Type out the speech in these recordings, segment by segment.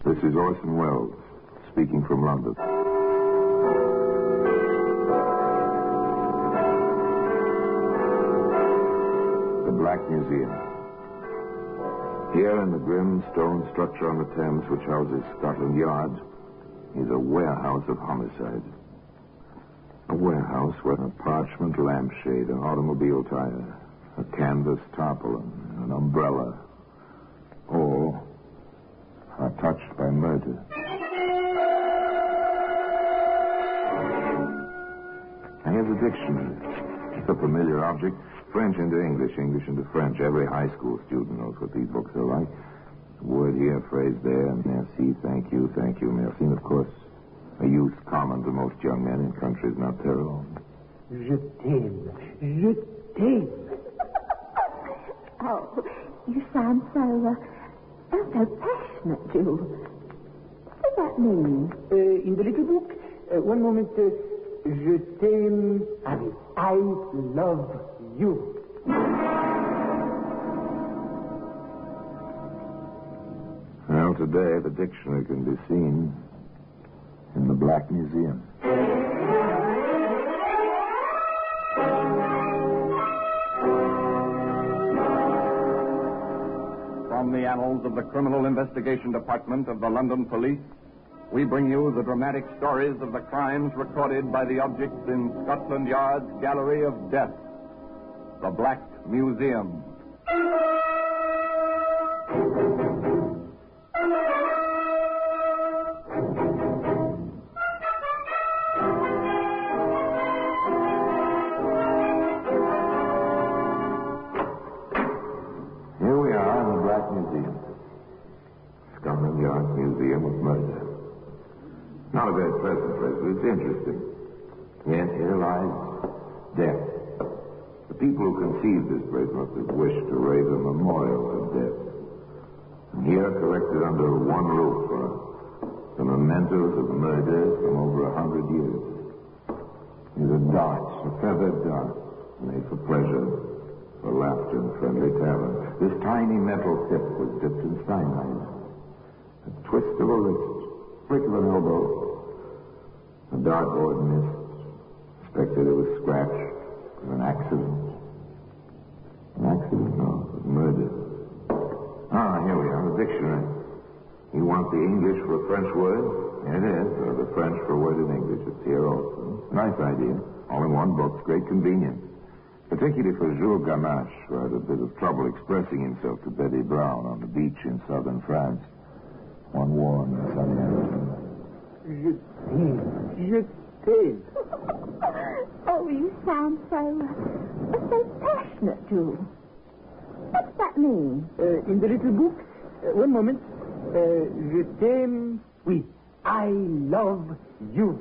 This is Orson Welles, speaking from London. The Black Museum. Here in the grim stone structure on the Thames which houses Scotland Yard is a warehouse of homicide. A warehouse where a parchment lampshade, an automobile tire, a canvas tarpaulin, an umbrella, all are touched by murder. And here's a dictionary. It's a familiar object. French into English, English into French. Every high school student knows what these books are like. A word here, a phrase there, merci, thank you, merci. And of course, a use common to most young men in countries not their own. Je t'aime. Je t'aime. Oh, you sound so passionate, Jules. What does that mean? In the little book, one moment, je t'aime, I love you. Well, today the dictionary can be seen in the Black Museum. From the annals of the Criminal Investigation Department of the London Police, we bring you the dramatic stories of the crimes recorded by the objects in Scotland Yard's Gallery of Death, the Black Museum. Here we are in the Black Museum. Scotland Yard Museum of Murder. Not a very pleasant place, but it's interesting. Yes, here lies death. The people who conceived this place must have wished to raise a memorial to death. And here, collected under one roof, are the mementos of murders from over 100 years. These are darts, a feathered dart, made for pleasure, for laughter and friendly tavern. This tiny metal tip was dipped in cyanide. A twist of a wrist, flick of an elbow. The dartboard missed. Suspected it was scratched. It was an accident. An accident? No, it was murder. Here we are, the dictionary. You want the English for a French word? Here it is, or the French for a word in English. It's here also. Nice idea. All in one book. Great convenience. Particularly for Jules Gamache, who had a bit of trouble expressing himself to Betty Brown on the beach in southern France. One warm and sunny afternoon. Je t'aime. Je t'aime. Oh, you sound so passionate, Jules. What does that mean? In the little book, one moment, je t'aime, oui, I love you.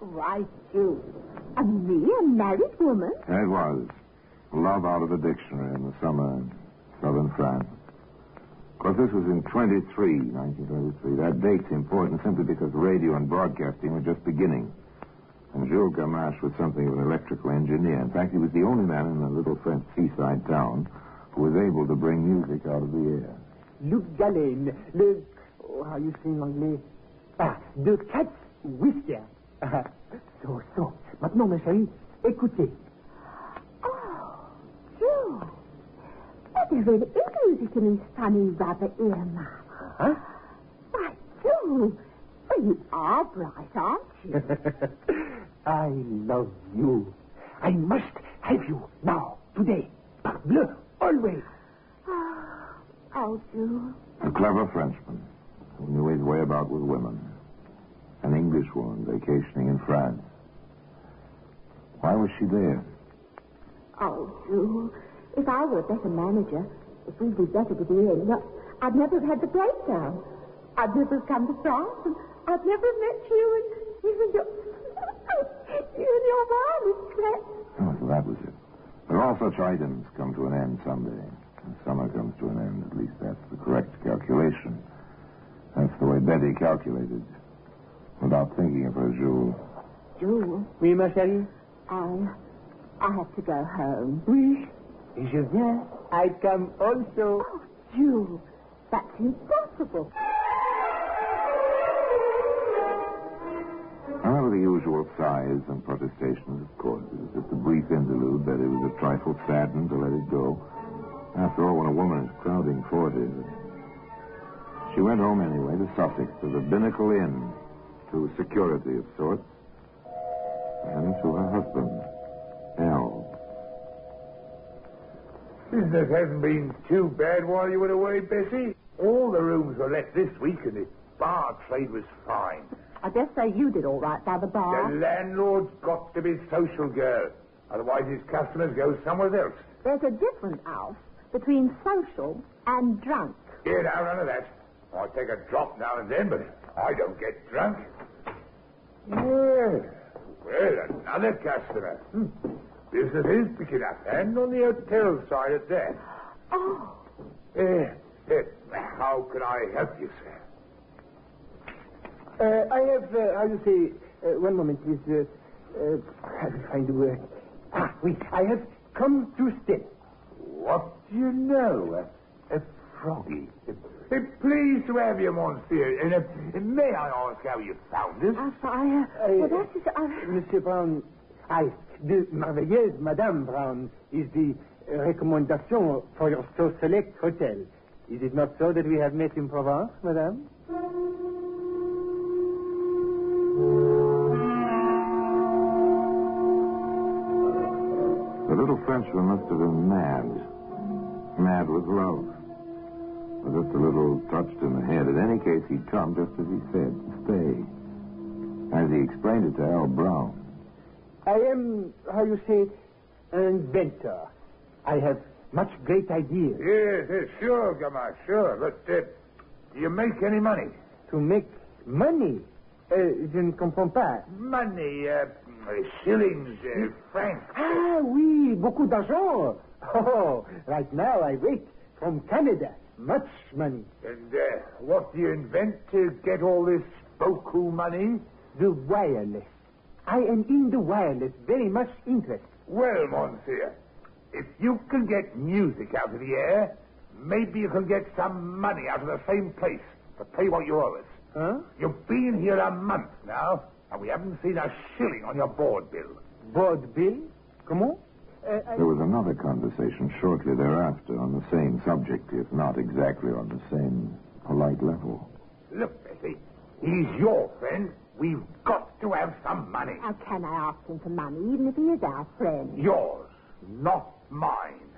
Right, Jules. And me, a married woman? It was. Love out of the dictionary in the summer in southern France. Of course, this was in 1923. That date's important simply because radio and broadcasting were just beginning. And Jules Gamache was something of an electrical engineer. In fact, he was the only man in the little French seaside town who was able to bring music out of the air. Luc Gallen, how you say in anglais? De Cat's Whisker. So. Maintenant, ma chérie, écoutez. Oh, Jules. Well, there really is music in these funny rubber earmuffs. Huh? Why, Jules, well, you are bright, aren't you? I love you. I must have you now, today. Parbleu, always. Oh, Jules. A clever Frenchman who knew his way about with women. An Englishwoman vacationing in France. Why was she there? Oh, Jules, if I were a better manager, if we'd be better to be in, I'd never have had the breakdown. I'd never have come to France, and I'd never have met you and your wireless threat. Oh, so that was it. But all such items come to an end someday. And summer comes to an end. At least that's the correct calculation. That's the way Betty calculated. Without thinking of her, Jules. Jules? Oui, ma chérie? I have to go home. Oui. Je viens. I come also. Oh, Jules, that's impossible. the usual sighs and protestations, of course. It was just a brief interlude. Betty was a trifle saddened to let it go. After all, when a woman is crowding 40... She went home anyway to Sussex, to the Binnacle Inn, to security of sorts, and to her husband, Al. Business hasn't been too bad while you were away, Bessie. All the rooms were let this week, and the bar trade was fine. I dare say you did all right by the bar. The landlord's got to be social, girl. Otherwise his customers go somewhere else. There's a difference, Alf, between social and drunk. Yeah, now, none of that. I take a drop now and then, but I don't get drunk. Well, another customer. Business is picking up, and on the hotel side at that. Oh. How can I help you, sir? I have, one moment, please. I will find the word. Oui, I have come to stay. What do you know? A froggy. Pleased to have you, monsieur. And may I ask how you found us? Well, that is... Monsieur Brown, the merveilleuse Madame Brown is the recommendation for your so select hotel. Is it not so that we have met in Provence, Madame? The little Frenchman must have been mad. Mad with love. Or just a little touched in the head. In any case, he'd come just as he said, stay. As he explained it to Al Brown. I am, an inventor. I have much great ideas. Yes, sure, Gamma, sure. But do you make any money? To make money? Je ne comprends pas. Money, shillings, francs. Oui, beaucoup d'argent. Oh, right now I wait from Canada. Much money. And what do you invent to get all this beaucoup money? The wireless. I am in the wireless, very much interest. Well, monsieur, if you can get music out of the air, maybe you can get some money out of the same place to pay what you owe us. Huh? You've been here a month now, and we haven't seen a shilling on your board bill. Board bill? Comment? There was another conversation shortly thereafter on the same subject, if not exactly on the same polite level. Look, Bessie, he's your friend. We've got to have some money. How can I ask him for money, even if he is our friend? Yours, not mine.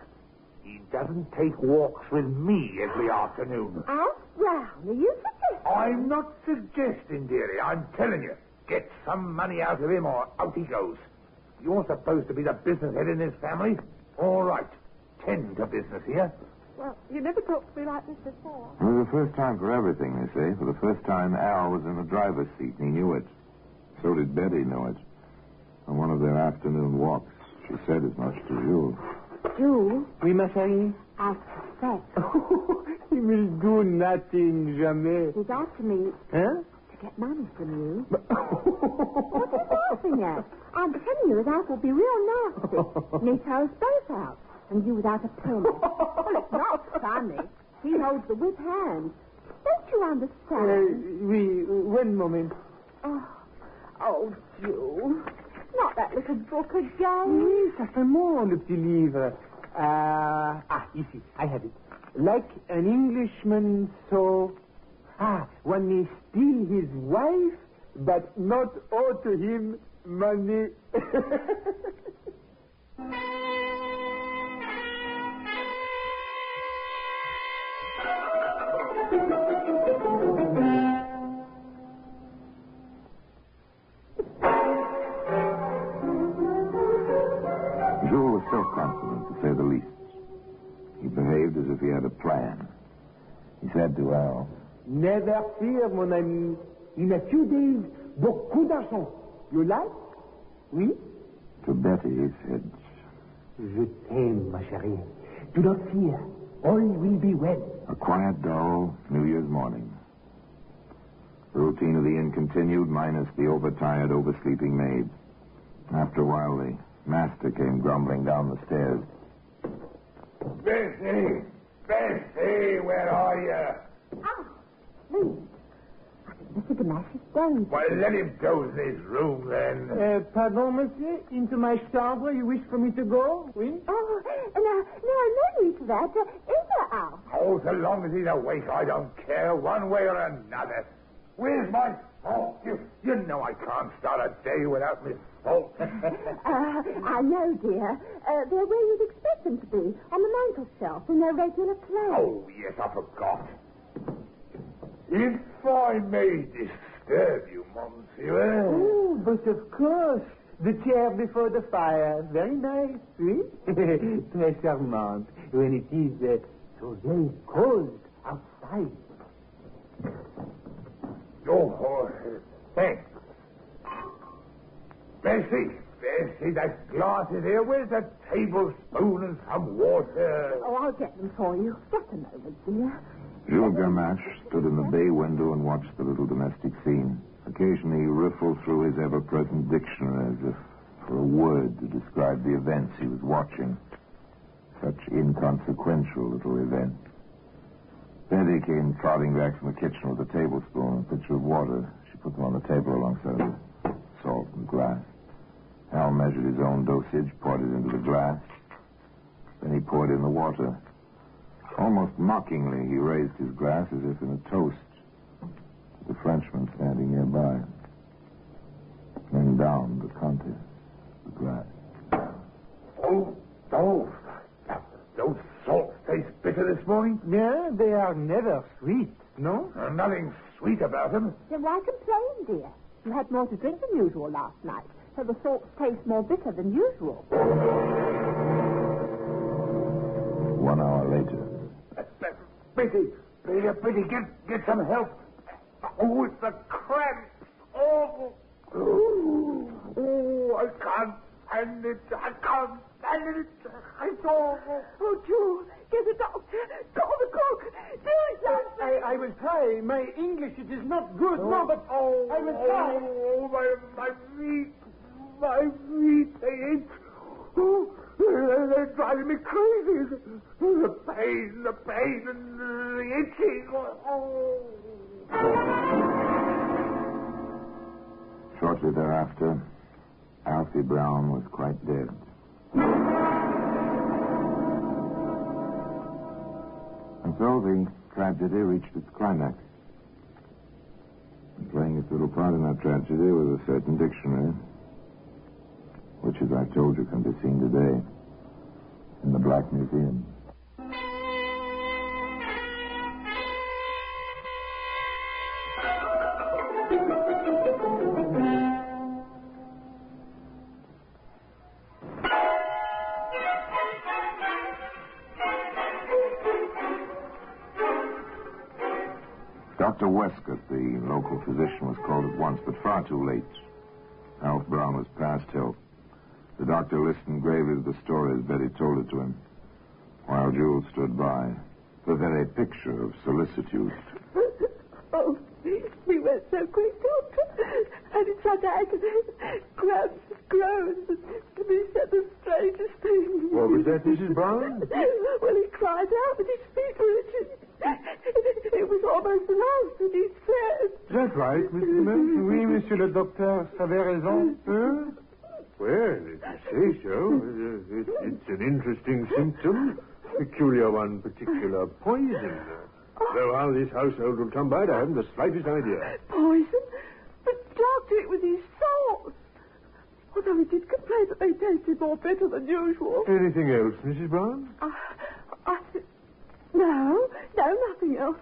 He doesn't take walks with me every afternoon. Alf Brown, are you suggesting? I'm not suggesting, dearie. I'm telling you. Get some money out of him or out he goes. You're supposed to be the business head in this family. All right. Tend to business here. Well, you never talked to me like this before. It was the first time for everything, they say. For the first time, Al was in the driver's seat, and he knew it. So did Betty know it. On one of their afternoon walks, she said as much to Jules. Jules? Oui, ma chérie? I suspect. He will do nothing, jamais. He's after me Huh? to get money from you. What are you laughing at? I'm telling you, his Alf will be real nasty. And he throws both out. And you without a penny. Well, it's not funny. He holds the whip hand. Don't you understand? Oui, one moment. Oh, Jules. Not that little book again. Oui, certainement, le petit livre. Ici, I have it. Like an Englishman, so... one may steal his wife, but not owe to him money. Jules was self-confident, to say the least. He behaved as if he had a plan. He said to Al, Never fear, mon ami. In a few days, beaucoup d'argent. You like? Oui? to Betty, he said, Je t'aime, ma chérie. Do not fear. All will be well. A quiet, dull New Year's morning. The routine of the inn continued, minus the overtired, oversleeping maid. After a while, the master came grumbling down the stairs. Bessie! Bessie, where are you? Ah, please. I think Mr. Gamache is down. Well, let him doze in his room, then. Pardon, monsieur? Into my chambre you wish for me to go? Oui? Oh, no need for that. Enter out. Oh, so long as he's awake, I don't care, one way or another. Where's my salt? You know I can't start a day without my salt. I know, dear. They're where you'd expect them to be, on the mantel shelf in their regular place. Oh, yes, I forgot. If I may disturb you, monsieur. Oh, but of course. The chair before the fire. Very nice, oui? Très charmant. When it is so very cold outside. Oh, thanks. Bessie, that glass is here. Where's a tablespoon and some water? Oh, I'll get them for you. Just a moment, dear. Jules Gamache stood in the bay window and watched the little domestic scene. Occasionally he riffled through his ever-present dictionary as if for a word to describe the events he was watching. Such inconsequential little events. Betty came trotting back from the kitchen with a tablespoon and a pitcher of water. She put them on the table alongside the salt and glass. Hal measured his own dosage, poured it into the glass. Then he poured in the water. Almost mockingly, he raised his glass as if in a toast to the Frenchman standing nearby. Then down the contents of the glass. Oh, those salts taste bitter this morning. Yeah, they are never sweet, no? Nothing sweet about them. Then why complain, dear? You had more to drink than usual last night, so the salts taste more bitter than usual. 1 hour later. Betty, get some help. Oh, it's the cramps. Oh, I can't stand it. It's awful. Oh, Jewel, get the doctor. Call the cook. Do it, Johnson. I will try. My English, it is not good, no, but I will try. Oh, my feet, they ache. Oh, they're driving me crazy. The pain, and the itching. Oh. Shortly thereafter, Alfie Brown was quite dead. And so the tragedy reached its climax. And playing its little part in that tragedy was a certain dictionary, which, as I told you, can be seen today in the Black Museum. Dr. Westcott, the local physician, was called at once, but far too late. Alf Brown was past help. The doctor listened gravely to the story as Betty told it to him, while Jules stood by, the very picture of solicitude. Oh, we went so quick, Doctor. And in such agony. Grabs, groans, and he said the strangest thing. What was that, Mrs. Brown? Well, he cried out with his feet were itching. It was almost loud, and he said... Is that right, Mr. Mills? Oui, monsieur le docteur, vous avez raison. Huh? Well, if you say so, it's an interesting symptom. Peculiar one, particular poison. Though how this household will come by it, I haven't the slightest idea. Poison? But, Doctor, it was his salt. Although he did complain that they tasted more bitter than usual. Anything else, Mrs. Brown? No, nothing else.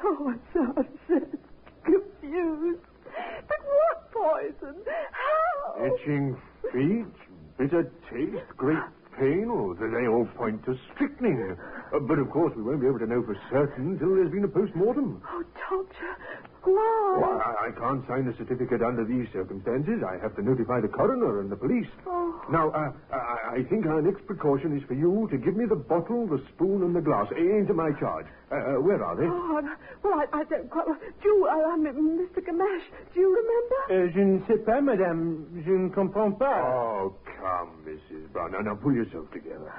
Oh, I'm so upset, confused. But what poison? How? Itching feet, bitter taste, great pain, or they all point to strychnine. But, of course, we won't be able to know for certain until there's been a post-mortem. Oh, Doctor, why? Well, I can't sign a certificate under these circumstances. I have to notify the coroner and the police. Oh. Now, I think our next precaution is for you to give me the bottle, the spoon, and the glass into my charge. Where are they? Oh, well, I don't quite... Mr. Gamache, do you remember? Je ne sais pas, madame. Je ne comprends pas. Oh, come, Mrs. Brown. Now, pull yourself together.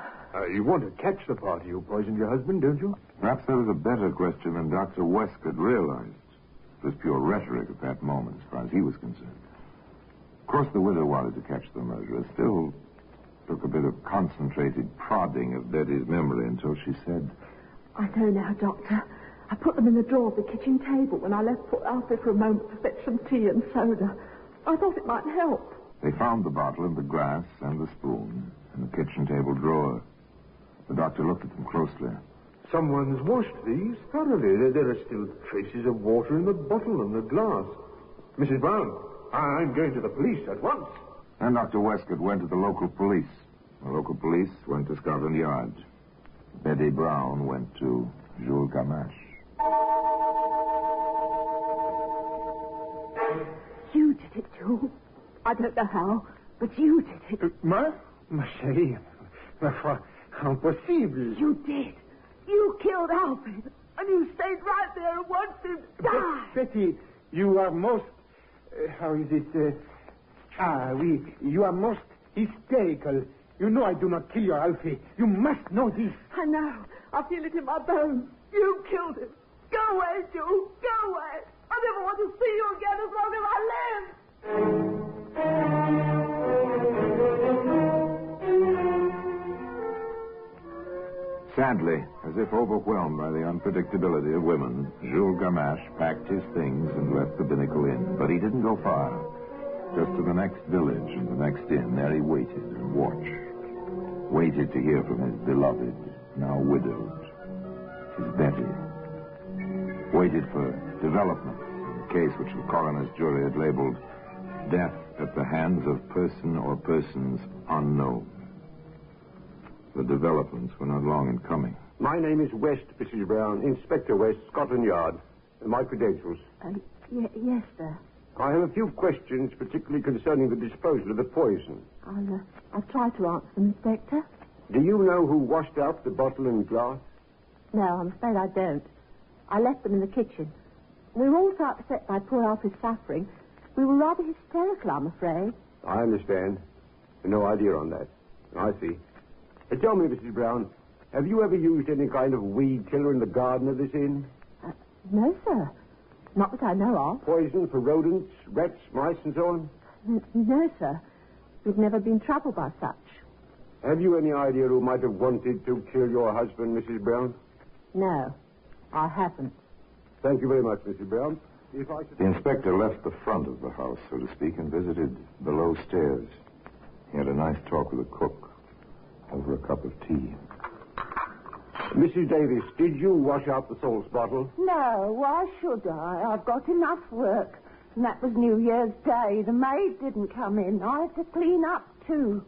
You want to catch the party who poisoned your husband, don't you? Perhaps that was a better question than Dr. Westcott realized. It was pure rhetoric at that moment, as far as he was concerned. Of course, the widow wanted to catch the murderer. Still took a bit of concentrated prodding of Betty's memory until she said, I know now, Doctor. I put them in the drawer of the kitchen table when I left poor Alfie for a moment to fetch some tea and soda. I thought it might help. They found the bottle and the glass and the spoon in the kitchen table drawer. The doctor looked at them closely. Someone's washed these thoroughly. There are still traces of water in the bottle and the glass. Mrs. Brown, I'm going to the police at once. And Dr. Westcott went to the local police. The local police went to Scotland Yard. Betty Brown went to Jules Gamache. You did it, Jules. I don't know how, but you did it. Ma chérie, ma foi, impossible. You did. You killed Alfred, and you stayed right there and watched him die. Betty, you are most... how is it? Oui, you are most hysterical. You know I do not kill your Alfie. You must know this. I know. I feel it in my bones. You killed him. Go away, Jules. Go away. I never want to see you again as long as I live. Sadly, as if overwhelmed by the unpredictability of women, Jules Gamache packed his things and left the Binnacle Inn. But he didn't go far. Just to the next village and the next inn. There he waited and watched. Waited to hear from his beloved, now widowed, his Betty. Waited for developments in the case which the coroner's jury had labeled death at the hands of person or persons unknown. The developments were not long in coming. My name is West, Mrs. Brown, Inspector West, Scotland Yard. My credentials. Yes, sir. I have a few questions, particularly concerning the disposal of the poison. I'll try to answer them, Inspector. Do you know who washed out the bottle and glass? No, I'm afraid I don't. I left them in the kitchen. We were all so upset by poor Alfie's suffering. We were rather hysterical, I'm afraid. I understand. No idea on that. I see. Tell me, Mrs. Brown, have you ever used any kind of weed killer in the garden of this inn? No, sir. Not that I know of. Poison for rodents, rats, mice, and so on? No, sir. We've never been troubled by such. Have you any idea who might have wanted to kill your husband, Mrs. Brown? No, I haven't. Thank you very much, Mrs. Brown. If I could... The inspector left the front of the house, so to speak, and visited below stairs. He had a nice talk with the cook over a cup of tea. Mrs. Davis, did you wash out the salts bottle? No, why should I? I've got enough work. And that was New Year's Day. The maid didn't come in. I had to clean up, too.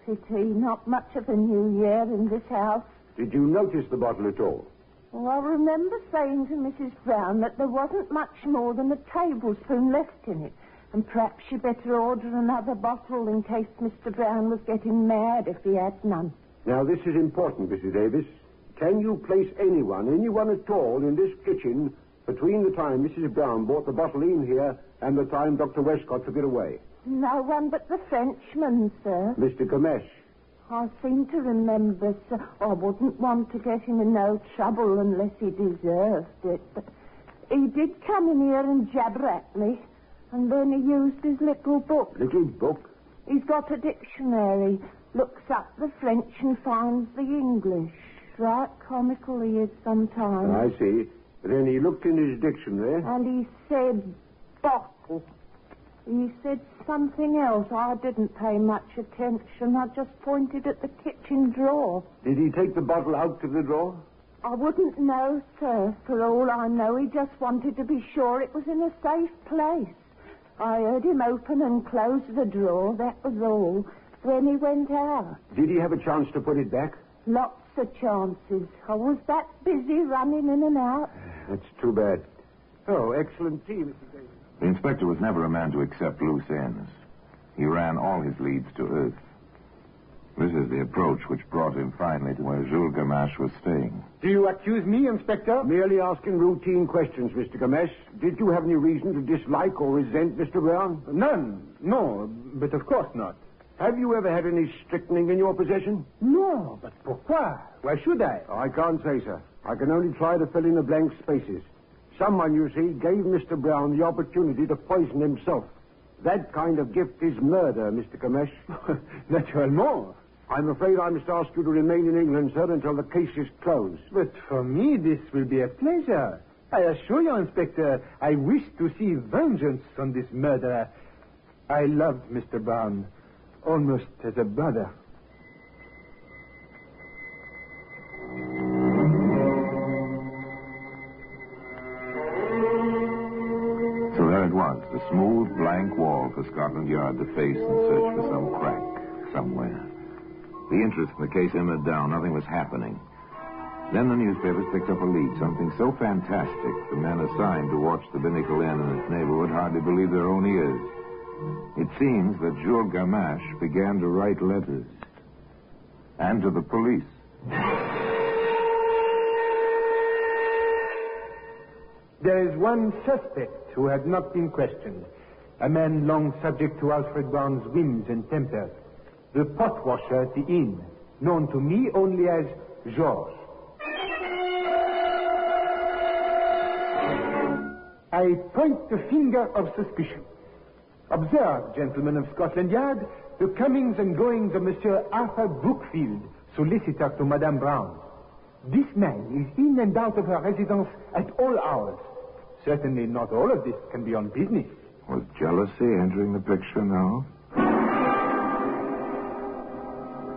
Pity, not much of a New Year in this house. Did you notice the bottle at all? Well, I remember saying to Mrs. Brown that there wasn't much more than a tablespoon left in it. And perhaps you better order another bottle in case Mr. Brown was getting mad if he had none. Now, this is important, Mrs. Davis. Can you place anyone at all, in this kitchen between the time Mrs. Brown brought the bottle in here and the time Dr. Westcott took it away? No one but the Frenchman, sir. Mr. Gamache. I seem to remember, sir. I wouldn't want to get him in no trouble unless he deserved it. But he did come in here and jabber at me. And then he used his little book. Little book? He's got a dictionary. Looks up the French and finds the English. Right comical he is sometimes. I see. Then he looked in his dictionary. And he said bottle. He said something else. I didn't pay much attention. I just pointed at the kitchen drawer. Did he take the bottle out of the drawer? I wouldn't know, sir. For all I know, he just wanted to be sure it was in a safe place. I heard him open and close the drawer, that was all. Then he went out. Did he have a chance to put it back? Lots of chances. I was that busy running in and out. That's too bad. Oh, excellent tea, Mr. Davis. The inspector was never a man to accept loose ends. He ran all his leads to earth. This is the approach which brought him finally to where Jules Gamache was staying. Do you accuse me, Inspector? Merely asking routine questions, Mr. Gamache. Did you have any reason to dislike or resent Mr. Brown? None. No, but of course not. Have you ever had any strychnine in your possession? No, but pourquoi? Why should I? I can't say, sir. I can only try to fill in the blank spaces. Someone, you see, gave Mr. Brown the opportunity to poison himself. That kind of gift is murder, Mr. Gamesh. Naturellement. I'm afraid I must ask you to remain in England, sir, until the case is closed. But for me, this will be a pleasure. I assure you, Inspector, I wish to see vengeance on this murderer. I loved Mr. Brown almost as a brother. So there it was, the smooth, blank wall for Scotland Yard to face and search for some crack somewhere. The interest in the case simmered down. Nothing was happening. Then the newspapers picked up a lead, something so fantastic the men assigned to watch the Binnacle Inn and its neighborhood hardly believed their own ears. It seems that Jules Gamache began to write letters. And to the police. There is one suspect who had not been questioned. A man long subject to Alfred Brown's whims and tempers. The pot washer at the inn, known to me only as Georges. I point the finger of suspicion. Observe, gentlemen of Scotland Yard, the comings and goings of Monsieur Arthur Brookfield, solicitor to Madame Brown. This man is in and out of her residence at all hours. Certainly not all of this can be on business. Was jealousy entering the picture now?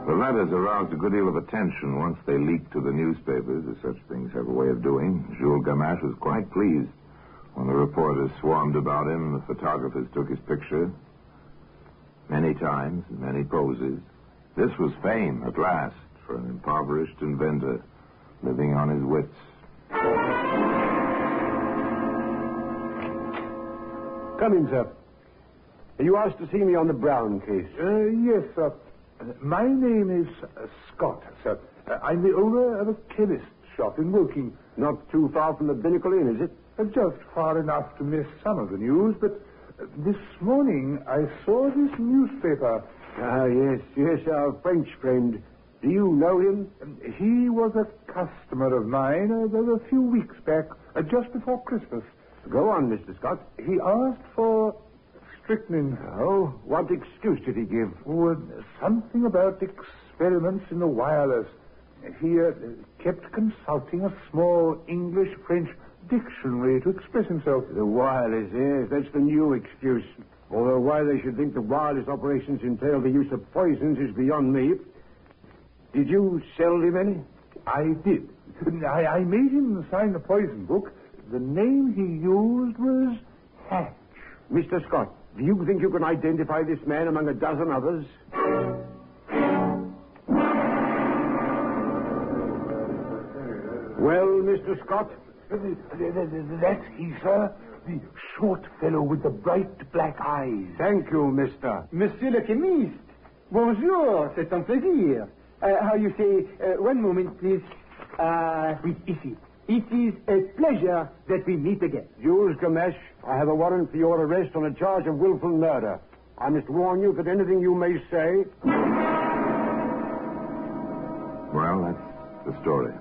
The letters aroused a good deal of attention once they leaked to the newspapers, as such things have a way of doing. Jules Gamache was quite pleased when the reporters swarmed about him and the photographers took his picture. Many times, in many poses. This was fame, at last, for an impoverished inventor living on his wits. Come in, sir. You asked to see me on the Brown case. Yes, sir. My name is Scott, sir. I'm the owner of a chemist's shop in Woking. Not too far from the Binnacle Inn, is it? Just far enough to miss some of the news, but this morning I saw this newspaper. Ah, yes, our French friend. Do you know him? He was a customer of mine a few weeks back, just before Christmas. Go on, Mr. Scott. He asked for strychnine. Oh, what excuse did he give? Oh, something about experiments in the wireless. He kept consulting a small English-French dictionary to express himself. The wireless, yes, that's the new excuse. Although why they should think the wireless operations entail the use of poisons is beyond me. Did you sell him any? I did. I made him sign the poison book. The name he used was Hatch. Mr. Scott, do you think you can identify this man among a dozen others? Well, Mr. Scott? That's he, sir. The short fellow with the bright black eyes. Thank you, mister. Monsieur le chemiste. Bonjour, c'est un plaisir. How you say, one moment, please. Oui, ici. It is a pleasure that we meet again. Jules Gamache, I have a warrant for your arrest on a charge of willful murder. I must warn you that anything you may say... Well, that's the story.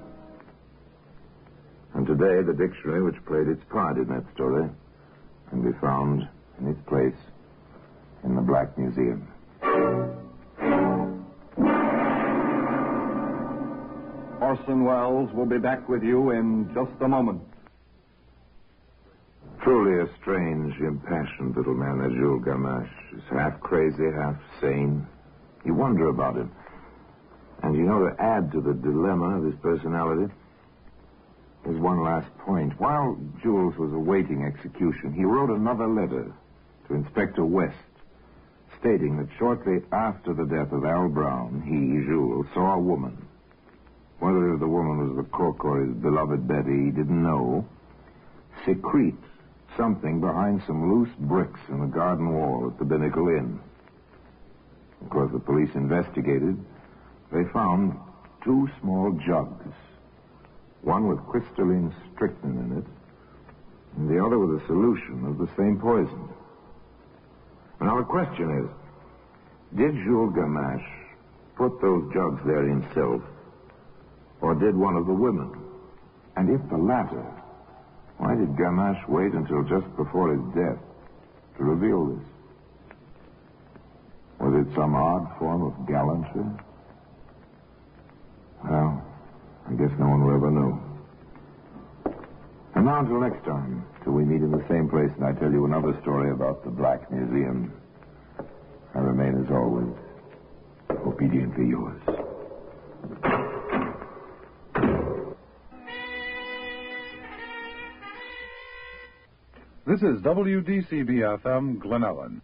And today, the dictionary which played its part in that story can be found in its place in the Black Museum. Orson Welles will be back with you in just a moment. Truly a strange, impassioned little man, that Jules Gamache. He's half crazy, half sane. You wonder about him. And you know, to add to the dilemma of his personality, there's one last point. While Jules was awaiting execution, he wrote another letter to Inspector West, stating that shortly after the death of Al Brown, he, Jules, saw a woman. Whether the woman was the cook or his beloved Betty, he didn't know, secrete something behind some loose bricks in the garden wall at the Binnacle Inn. Of course, the police investigated. They found 2 small jugs, one with crystalline strychnine in it, and the other with a solution of the same poison. Now, the question is, did Jules Gamache put those jugs there himself, or did one of the women? And if the latter, Why did Gamache wait until just before his death to reveal this? Was it some odd form of gallantry? Well, I guess no one will ever know. And now until next time, till we meet in the same place and I tell you another story about the Black Museum, I remain, as always, obediently yours. This is WDCB-FM, Glen Ellen.